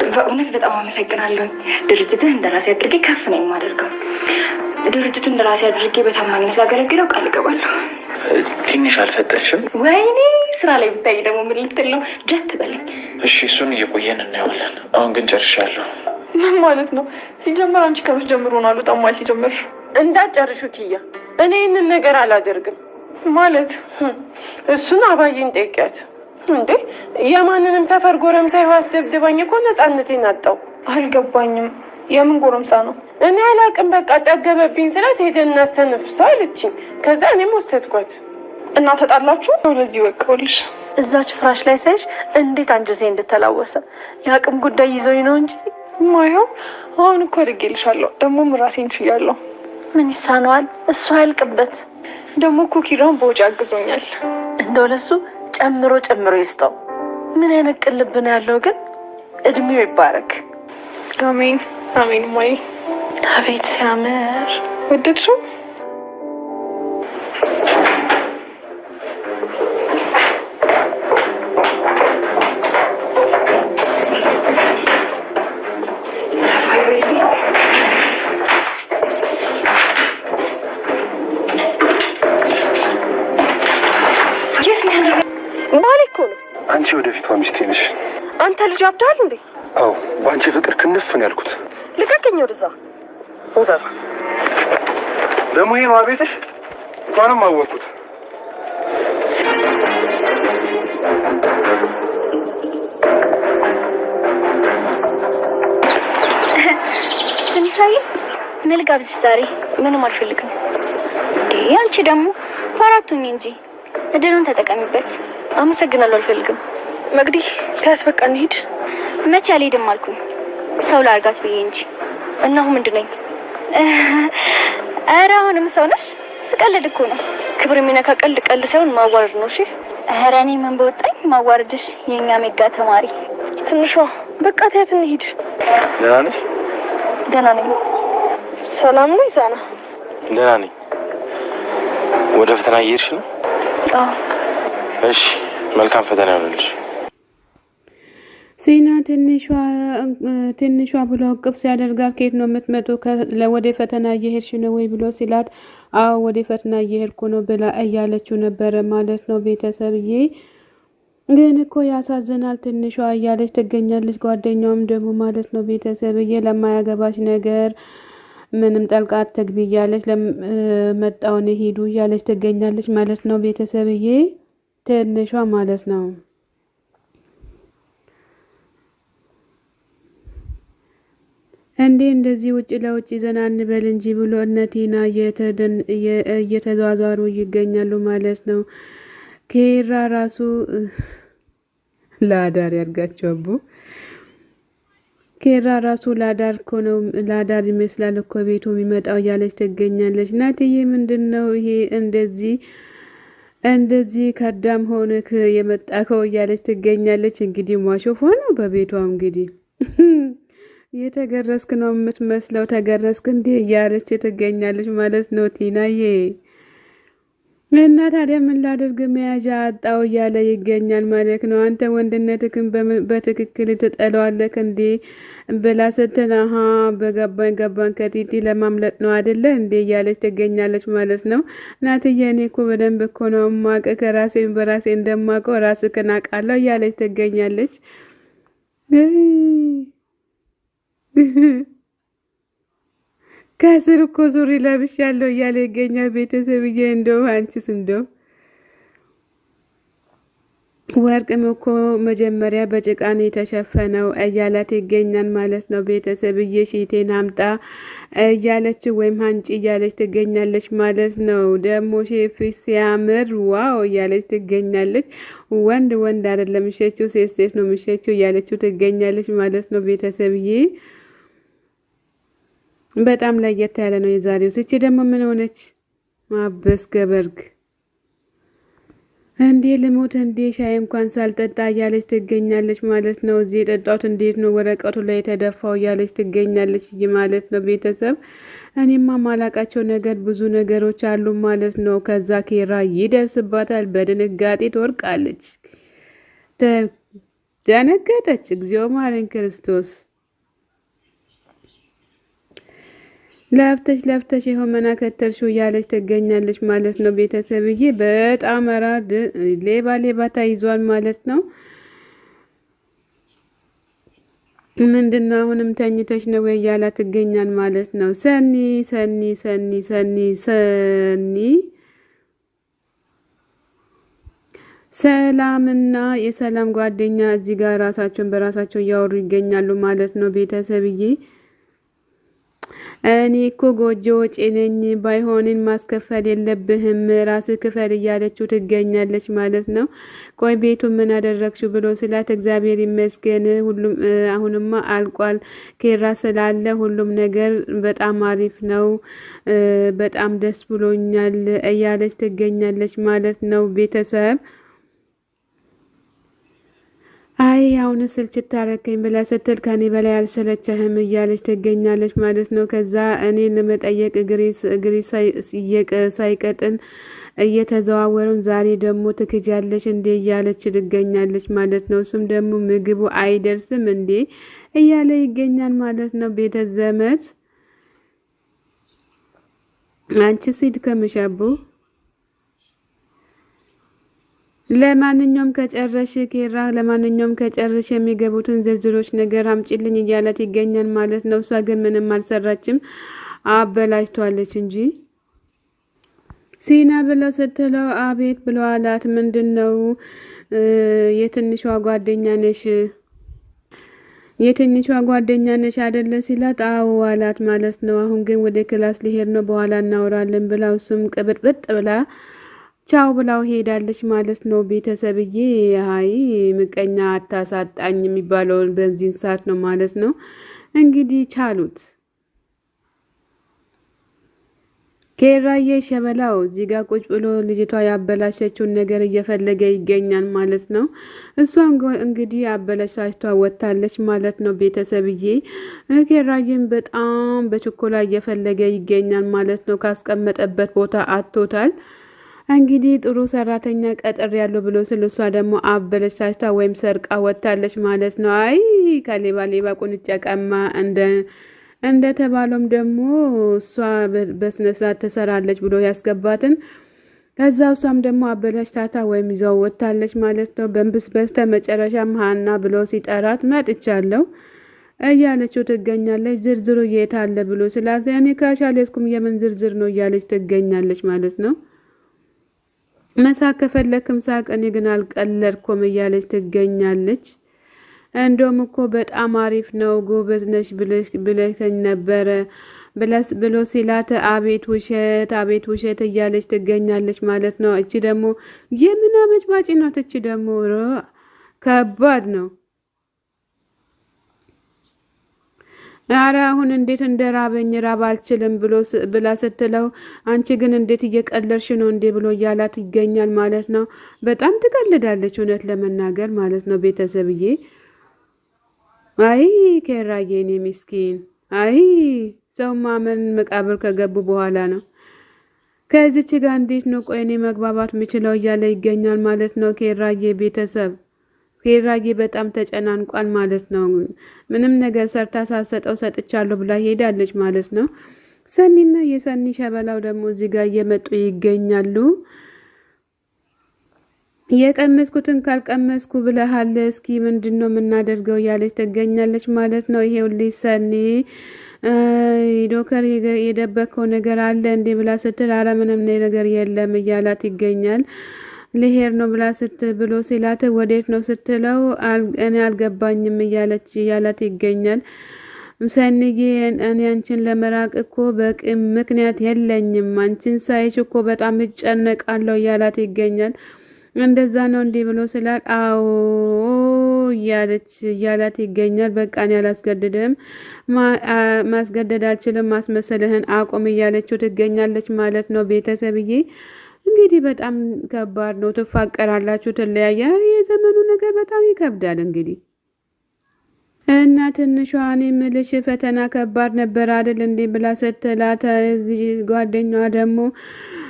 በእውነት በጣም አመሰግናለሁ። ድርጅትህ እንደራሴ አድርጌ ከፍ ነው የማደርገው። ድርጅቱን እንደራሴ አድርጌ በታማኝነት ላገለግለው ቃል እገባለሁ። ትንሽ አልፈጠንሽም? ወይኔ ስራ ላይ ብታይ ደግሞ ምን ልትል ነው? ጀት በለኝ። እሺ እሱን እየቆየን እናየዋለን። አሁን ግን ጨርሻለሁ። ምን ማለት ነው? ሲጀመር አንቺ ከመች ጀምሮ ነው አልወጣም ሲጀመር? እንዳትጨርሹ ኪያ፣ እኔ ይህንን ነገር አላደርግም ማለት እሱን አባዬን ጠይቂያት። እንዴ የማንንም ሰፈር ጎረምሳ ይዋስ ደብድባኝ እኮ ነፃነቴን አጣው። አልገባኝም። የምን ጎረምሳ ነው? እኔ አላቅም። በቃ ጠገበብኝ ስላት ሄደን እናስተነፍሰው አለችኝ። ከዛ እኔም ወሰድኳት እና ተጣላችሁ? ለዚህ ወቀውልሽ እዛች ፍራሽ ላይ ሳይሽ እንዴት አንጀቴ እንደተላወሰ የአቅም ጉዳይ ይዞኝ ነው እንጂ ማየው። አሁን እኮ አድርጌልሻለሁ። ደግሞ ራሴን ችያለሁ። ምን ይሳነዋል? እሱ አያልቅበት። ደግሞ እኮ ኪራን በውጭ አግዞኛል። እንደው ለሱ ጨምሮ ይስጠው። ምን አይነት ቅልብ ነው ያለው ግን። እድሜው ይባረክ። አሜን አሜን። ማይ አቤት ሲያምር። ወደድሽው? አንቺ ወደፊቷ ሚስቴ ነሽ። አንተ ልጅ አብዳል እንዴ? አዎ ባንቺ ፍቅር ክንፍ ነው ያልኩት። ልቀቀኝ ወደዛ ወዛዛ። ደግሞ ይሄ ነው ቤትሽ? እንኳንም አወቅኩት። ትንሳይ መልጋብዝ ዛሬ ምንም አልፈልግም። አንቺ ደግሞ ፈራቱኝ እንጂ እድሉን ተጠቀሚበት። አመሰግናለሁ። አልፈልግም። መግዲ ታስ በቃ እንሂድ። መቼ አልሄድም አልኩኝ። ሰው ላርጋት ብዬ እንጂ። እና አሁን ምንድነኝ? ኧረ አሁንም ሰው ነሽ? ስቀልድ እኮ ነው። ክብር የሚነካ ቀልድ ሳይሆን ማዋረድ ነው። እሺ ኧረ እኔ ምን በወጣኝ ማዋረድሽ። የኛ ሜጋ ተማሪ ትንሿ በቃ ታያት እንሂድ። ደህና ነሽ? ደህና ነኝ። ሰላም ነው ይዛና? ደህና ነኝ። ወደ ፈተና እየሄድሽ ነው? አዎ። እሺ መልካም ፈተና ይሁንልሽ። ዜና ትንሿ ብሎ ቅብ ሲያደርጋት ከየት ነው የምትመጣው? ወደ ፈተና እየሄድሽ ነው ወይ ብሎ ሲላት አዎ ወደ ፈተና እየሄድኩ ነው ብላ እያለችው ነበረ ማለት ነው። ቤተሰብዬ ግን እኮ ያሳዝናል ትንሿ እያለች ትገኛለች። ጓደኛውም ደግሞ ማለት ነው ቤተሰብዬ ለማያገባሽ ነገር ምንም ጠልቃት ተግቢ እያለች ለመጣውን ሄዱ እያለች ትገኛለች ማለት ነው ቤተሰብዬ ትንሿ ማለት ነው። እንደዚህ ውጭ ለውጭ ዘና እንበል እንጂ ብሎ እነቲና እየተዟዟሩ ይገኛሉ ማለት ነው። ኬራ ራሱ ላዳር ያርጋቸው አቡ ኬራ ራሱ ላዳር እኮ ነው ላዳር ይመስላል እኮ ቤቱ የሚመጣው እያለች ትገኛለች። ናትዬ ምንድነው ይሄ እንደዚህ ከዳም ሆነክ የመጣከው እያለች ትገኛለች። እንግዲህ ማሾፍ ነው በቤቷም እንግዲህ የተገረስክ ነው የምትመስለው ተገረስክ እንዴ እያለች ትገኛለች ማለት ነው ቲናዬ። እና ታዲያ ምን ላድርግ መያዣ አጣው እያለ ይገኛል ማለት ነው። አንተ ወንድነትክን በትክክል ትጠለዋለህ እንዴ ብላ ስትል በገባን ከቲቲ ለማምለጥ ነው አይደለ እንዴ እያለች ትገኛለች ማለት ነው። ናትዬ እኔ እኮ በደንብ እኮ ነው ማቀ ከራሴን በራሴ እንደማቀው ራስህን አውቃለሁ እያለች ትገኛለች። ከስር እኮ ሱሪ ለብሻለሁ እያለ ይገኛል ቤተሰብዬ። እንደው አንቺስ እንደው ወርቅም እኮ መጀመሪያ በጭቃ ነው የተሸፈነው እያላት ይገኛል ማለት ነው ቤተሰብዬ። ሺቴን አምጣ እያለች ወይም አንቺ እያለች ትገኛለች ማለት ነው። ደግሞ ሼፍ ሲያምር ዋው እያለች ትገኛለች። ወንድ አይደለም ምሸችው ሴት ነው ምሸችው እያለችው ትገኛለች ማለት ነው ቤተሰብዬ። በጣም ለየት ያለ ነው የዛሬው። እቺ ደግሞ ምን ሆነች? ማበስ ገበርግ እንዴ ልሞት እንዴ ሻይ እንኳን ሳልጠጣ እያለች ትገኛለች ማለት ነው። እዚህ የጠጣሁት እንዴት ነው ወረቀቱ ላይ ተደፋው እያለች ትገኛለች ማለት ነው ቤተሰብ። እኔማ ማላቃቸው ነገር ብዙ ነገሮች አሉ ማለት ነው። ከዛ ኬራ ይደርስባታል፣ በድንጋጤ ትወርቃለች። ደነገጠች። እግዚኦ ማረን ክርስቶስ። ለፍተሽ ይኸው መና ከተልሽው እያለች ትገኛለች ማለት ነው ቤተሰብዬ። በጣም አራድ ሌባ ተይዟል ማለት ነው። ምንድነው አሁንም ተኝተሽ ነው ወይ እያላት ትገኛል ማለት ነው። ሰኒ ሰላምና የሰላም ጓደኛ እዚህ ጋር ራሳቸውን በራሳቸው እያወሩ ይገኛሉ ማለት ነው ቤተሰብዬ። እኔ እኮ ጎጆ ወጪ ነኝ፣ ባይሆንን ማስከፈል የለብህም ራስህ ክፈል እያለችው ትገኛለች ማለት ነው። ቆይ ቤቱ ምን አደረግሽው ብሎ ስላት እግዚአብሔር ይመስገን ሁሉም አሁንማ አልቋል፣ ኬራ ስላለ ሁሉም ነገር በጣም አሪፍ ነው፣ በጣም ደስ ብሎኛል እያለች ትገኛለች ማለት ነው ቤተሰብ። አይ አሁን ስልችት ታረከኝ ብላ ስትል ከኔ በላይ አልሰለቸህም እያለች ትገኛለች ማለት ነው። ከዛ እኔን ለመጠየቅ እግሪ ሳይቀጥን እየተዘዋወሩን ዛሬ ደግሞ ትክጃለሽ እንዴ እያለች ትገኛለች ማለት ነው። እሱም ደግሞ ምግቡ አይደርስም እንዴ እያለ ይገኛል ማለት ነው። ቤተ ዘመድ አንቺ ሲድ ከመሻቡ ለማንኛውም ከጨረሽ ኬራ ለማንኛውም ከጨረሽ የሚገቡትን ዝርዝሮች ነገር አምጪልኝ እያላት ይገኛል ማለት ነው። እሷ ግን ምንም አልሰራችም አበላሽቷለች እንጂ ሲና ብለው ስትለው አቤት ብሎ አላት። ምንድነው የትንሿ ጓደኛ ነሽ አይደለ ሲላት አዎ አላት ማለት ነው። አሁን ግን ወደ ክላስ ሊሄድ ነው በኋላ እናወራለን ብላ እሱም ቅብጥብጥ ብላ ቻው ብላው ሄዳለች ማለት ነው ቤተሰብዬ። አይ ምቀኛ አታሳጣኝ የሚባለው በዚህ ሰዓት ነው ማለት ነው። እንግዲህ ቻሉት። ኬራዬ ሸበላው እዚህ ጋር ቁጭ ብሎ ልጅቷ ያበላሸችውን ነገር እየፈለገ ይገኛል ማለት ነው። እሷም እንግዲህ አበላሽቷ ወጣለች ማለት ነው ቤተሰብዬ። ኬራዬም በጣም በችኮላ እየፈለገ ይገኛል ማለት ነው። ካስቀመጠበት ቦታ አጥቶታል። እንግዲህ ጥሩ ሰራተኛ ቀጥር ያለው ብሎ ስለሷ ደግሞ አበለሻሽታ ወይም ሰርቃ ወጣለች ማለት ነው። አይ ከሌባ ቁንጫ ቀማ እንደ ተባለም ደግሞ እሷ በስነስርዓት ተሰራለች ብሎ ያስገባትን ከዛው እሷም ደግሞ አበለሻሽታ ወይም ይዘው ወጣለች ማለት ነው። በስተ መጨረሻም ሃና ብሎ ሲጠራት መጥቻለሁ እያለችው ትገኛለች። ዝርዝሩ የት አለ ብሎ ስላት እኔ ካሻለስኩም የምን ዝርዝር ነው እያለች ትገኛለች ማለት ነው። መሳቅ ከፈለክም ሳቅ እኔ ግን አልቀለድኩም እያለች ትገኛለች። እንደውም እኮ በጣም አሪፍ ነው ጎበዝ ነሽ ብለሽኝ ነበረ ብሎ ሲላት አቤት ውሸት እያለች ትገኛለች ማለት ነው። እቺ ደግሞ የምን አመጭባጭ ነው? እቺ ደግሞ ከባድ ነው። አረ አሁን እንዴት እንደራበኝ ራብ አልችልም ብላ ስትለው አንቺ ግን እንዴት እየቀለርሽ ነው እንዴ ብሎ ያላት ይገኛል ማለት ነው። በጣም ትቀልዳለች እውነት ለመናገር ማለት ነው ቤተሰብዬ። አይ ኬራዬ እኔ ምስኪን አይ ሰው ማመን መቃብር ከገቡ በኋላ ነው። ከዚች ጋር እንዴት ነው ቆይ እኔ መግባባት የምችለው እያለ ይገኛል ማለት ነው ኬራዬ ቤተሰብ። ኬራዬ በጣም ተጨናንቋል ማለት ነው። ምንም ነገር ሰርታ ሳሰጠው ሰጥቻለሁ ብላ ሄዳለች ማለት ነው። ሰኒና የሰኒ ሸበላው ደግሞ እዚህ ጋር እየመጡ ይገኛሉ። የቀመስኩትን ካልቀመስኩ ብለሃል እስኪ ምንድነው የምናደርገው ያለች ትገኛለች ማለት ነው። ይሄው ሰኒ ዶክተር የደበከው ነገር አለ እንዴ ብላ ስትል አረ ምንም ነገር የለም እያላት ይገኛል። ለሄር ነው ብሎ ሲላት ወዴት ነው ስትለው እኔ አልገባኝም እያላት ይገኛል። ሰኒዬ እኔ አንቺን ለመራቅ እኮ በቂ ምክንያት የለኝም፣ አንቺን ሳይሽ እኮ በጣም እጨነቃለሁ እያላት ይገኛል። እንደዛ ነው እንዴ ብሎ ሲላት አዎ እያላት ይገኛል። በቃ እኔ አላስገድድም፣ ማስገደድ አልችልም፣ ማስመሰልህን አቁም እያለችው ትገኛለች ማለት ነው ቤተሰብዬ። እንግዲህ በጣም ከባድ ነው። ትፋቀራላችሁ፣ ትለያያ። የዘመኑ ነገር በጣም ይከብዳል እንግዲህ እና ትንሿን ምልሽ ፈተና ከባድ ነበር አይደል እንዴ ብላ ስትላት ጓደኛዋ ደግሞ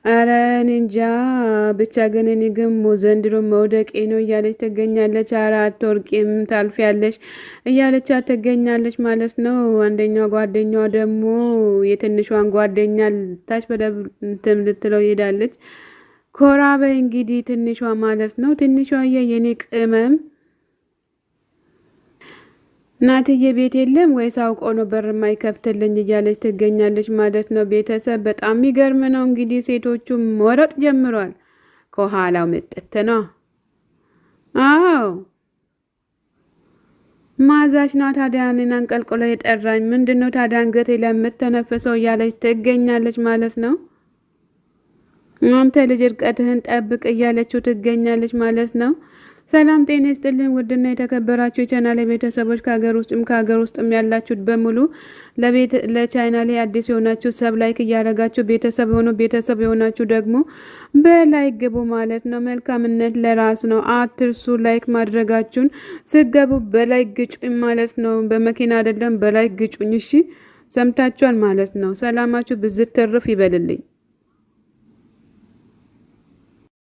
አረ እኔ እንጃ ብቻ ግን እኔ ግን ዘንድሮ መውደቄ ነው እያለች ትገኛለች። አረ አትወርቂም ታልፊያለሽ እያለች ትገኛለች ማለት ነው። አንደኛው ጓደኛዋ ደግሞ የትንሿን ጓደኛ ታች በደብተም ልትለው ሄዳለች። ኮራ በይ እንግዲህ ትንሿ ማለት ነው። ትንሿ የኔ ቅመም ናትዬ ቤት የለም ወይስ አውቆ ነው በር የማይከፍትልኝ እያለች ትገኛለች ማለት ነው። ቤተሰብ በጣም የሚገርም ነው እንግዲህ ሴቶቹ መሮጥ ጀምሯል። ከኋላው ምጥት ነው። አዎ ማዛሽ ነው ታዲያ እኔን አንቀልቅሎ የጠራኝ ምንድነው ታዲያ አንገቴ ለምትተነፍሰው እያለች ትገኛለች ማለት ነው። አንተ ልጅ እርቀትህን ጠብቅ እያለችው ትገኛለች ማለት ነው። ሰላም ጤና ይስጥልኝ ውድና የተከበራችሁ የቻናሌ ቤተሰቦች ከሀገር ውስጥም ያላችሁት በሙሉ ለቻናሌ አዲስ የሆናችሁ ሰብ ላይክ እያደረጋችሁ ቤተሰብ የሆናችሁ ደግሞ በላይክ ግቡ ማለት ነው። መልካምነት ለራስ ነው፣ አትርሱ። ላይክ ማድረጋችሁን ስገቡ በላይክ ግጩኝ ማለት ነው። በመኪና አይደለም በላይክ ግጩኝ። እሺ ሰምታችኋል ማለት ነው። ሰላማችሁ ብዝት ትርፍ ይበልልኝ።